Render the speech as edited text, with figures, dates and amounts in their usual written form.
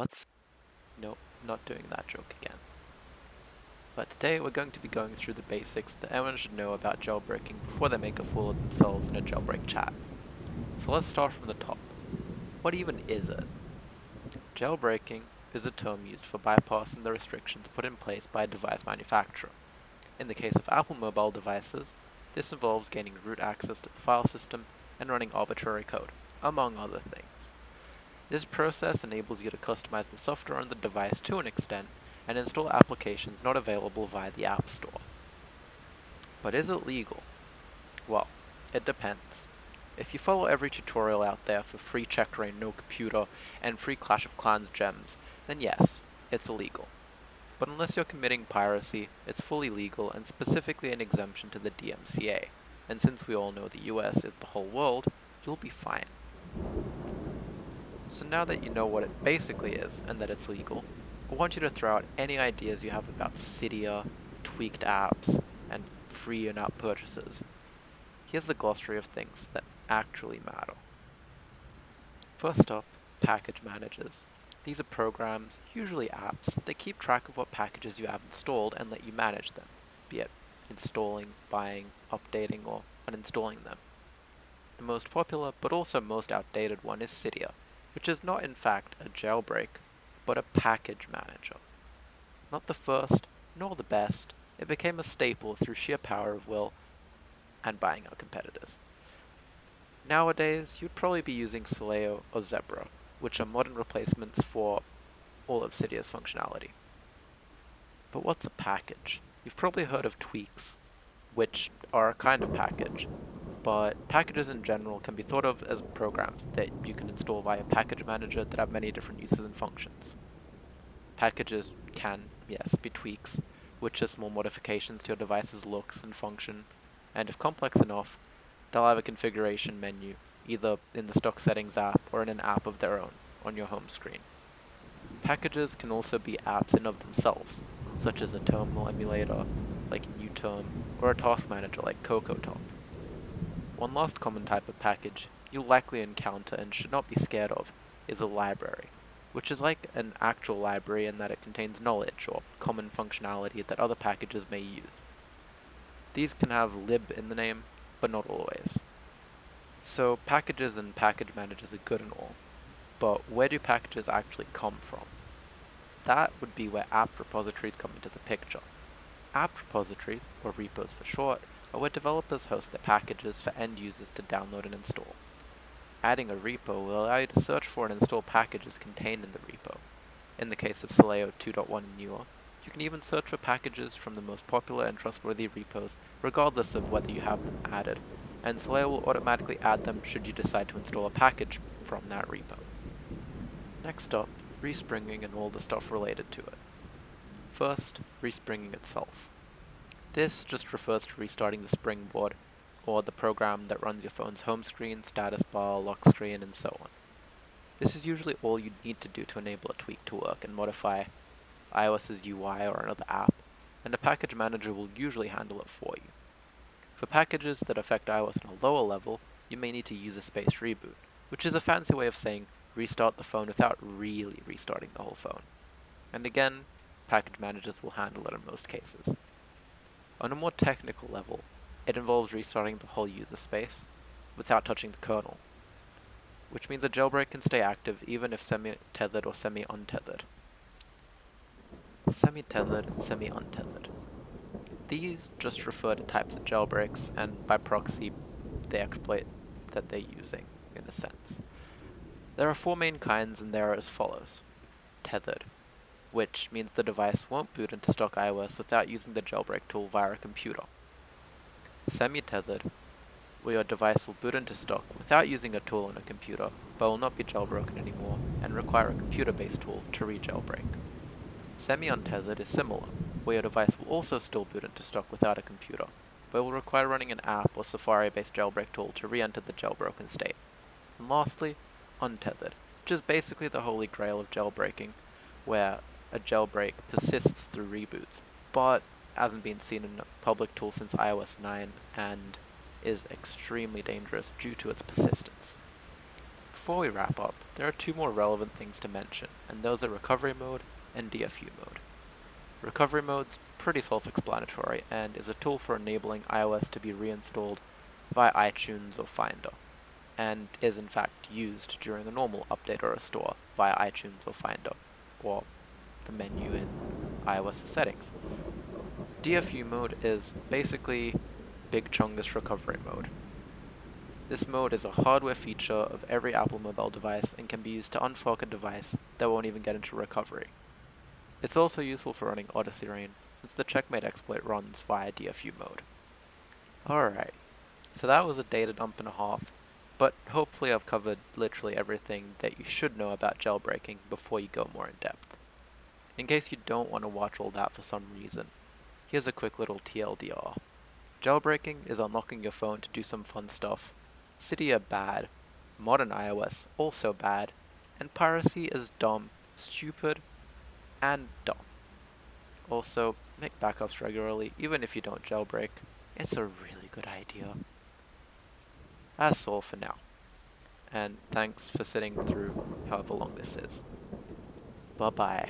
What's... Nope, not doing that joke again. But today we're going to be going through the basics that everyone should know about jailbreaking before they make a fool of themselves in a jailbreak chat. So let's start from the top. What even is it? Jailbreaking is a term used for bypassing the restrictions put in place by a device manufacturer. In the case of Apple mobile devices, this involves gaining root access to the file system and running arbitrary code, among other things. This process enables you to customize the software on the device to an extent and install applications not available via the App Store. But is it legal? Well, it depends. If you follow every tutorial out there for free checkra no computer and free Clash of Clans gems, then yes, it's illegal. But unless you're committing piracy, it's fully legal and specifically an exemption to the DMCA. And since we all know the US is the whole world, you'll be fine. So now that you know what it basically is and that it's legal, I want you to throw out any ideas you have about Cydia, tweaked apps, and free in-app purchases. Here's the glossary of things that actually matter. First up, package managers. These are programs, usually apps, that keep track of what packages you have installed and let you manage them, be it installing, buying, updating, or uninstalling them. The most popular, but also most outdated one is Cydia, which is not in fact a jailbreak, but a package manager. Not the first, nor the best, it became a staple through sheer power of will and buying out competitors. Nowadays, you'd probably be using Soleo or Zebra, which are modern replacements for all of Cydia's functionality. But what's a package? You've probably heard of tweaks, which are a kind of package, but packages in general can be thought of as programs that you can install via Package Manager that have many different uses and functions. Packages can, yes, be tweaks, which are small modifications to your device's looks and function, and if complex enough, they'll have a configuration menu, either in the stock settings app or in an app of their own, on your home screen. Packages can also be apps in of themselves, such as a terminal emulator, like NewTerm, or a task manager like CocoaTop. One last common type of package you'll likely encounter and should not be scared of is a library, which is like an actual library in that it contains knowledge or common functionality that other packages may use. These can have lib in the name, but not always. So packages and package managers are good and all, but where do packages actually come from? That would be where app repositories come into the picture. App repositories, or repos for short, are where developers host their packages for end users to download and install. Adding a repo will allow you to search for and install packages contained in the repo. In the case of Soleo 2.1 and newer, you can even search for packages from the most popular and trustworthy repos, regardless of whether you have them added, and Soleo will automatically add them should you decide to install a package from that repo. Next up, respringing and all the stuff related to it. First, respringing itself. This just refers to restarting the springboard, or the program that runs your phone's home screen, status bar, lock screen, and so on. This is usually all you need to do to enable a tweak to work and modify iOS's UI or another app, and a package manager will usually handle it for you. For packages that affect iOS on a lower level, you may need to use Userspace Reboot, which is a fancy way of saying restart the phone without really restarting the whole phone. And again, package managers will handle it in most cases. On a more technical level, it involves restarting the whole user space without touching the kernel, which means a jailbreak can stay active even if semi-tethered or semi-untethered. Semi-tethered and semi-untethered. These just refer to types of jailbreaks, and by proxy, the exploit that they're using, in a sense. There are four main kinds, and they are as follows. Tethered, which means the device won't boot into stock iOS without using the jailbreak tool via a computer. Semi-tethered, where your device will boot into stock without using a tool on a computer, but will not be jailbroken anymore and require a computer-based tool to re-jailbreak. Semi-untethered is similar, where your device will also still boot into stock without a computer, but will require running an app or Safari-based jailbreak tool to re-enter the jailbroken state. And lastly, untethered, which is basically the holy grail of jailbreaking, where a jailbreak persists through reboots, but hasn't been seen in a public tool since iOS 9 and is extremely dangerous due to its persistence. Before we wrap up, there are two more relevant things to mention, and those are recovery mode and DFU mode. Recovery mode's pretty self-explanatory and is a tool for enabling iOS to be reinstalled via iTunes or Finder, and is in fact used during a normal update or restore via iTunes or Finder, or the menu in iOS settings. DFU mode is basically Big Chungus recovery mode. This mode is a hardware feature of every Apple mobile device and can be used to unfork a device that won't even get into recovery. It's also useful for running Odyssey Rain, since the Checkmate exploit runs via DFU mode. Alright, so that was a data dump and a half, but hopefully I've covered literally everything that you should know about jailbreaking before you go more in depth. In case you don't want to watch all that for some reason, here's a quick little TLDR. Jailbreaking is unlocking your phone to do some fun stuff. Cydia bad, modern iOS also bad, and piracy is dumb, stupid, and dumb. Also, make backups regularly, even if you don't jailbreak. It's a really good idea. That's all for now, and thanks for sitting through however long this is. Bye bye.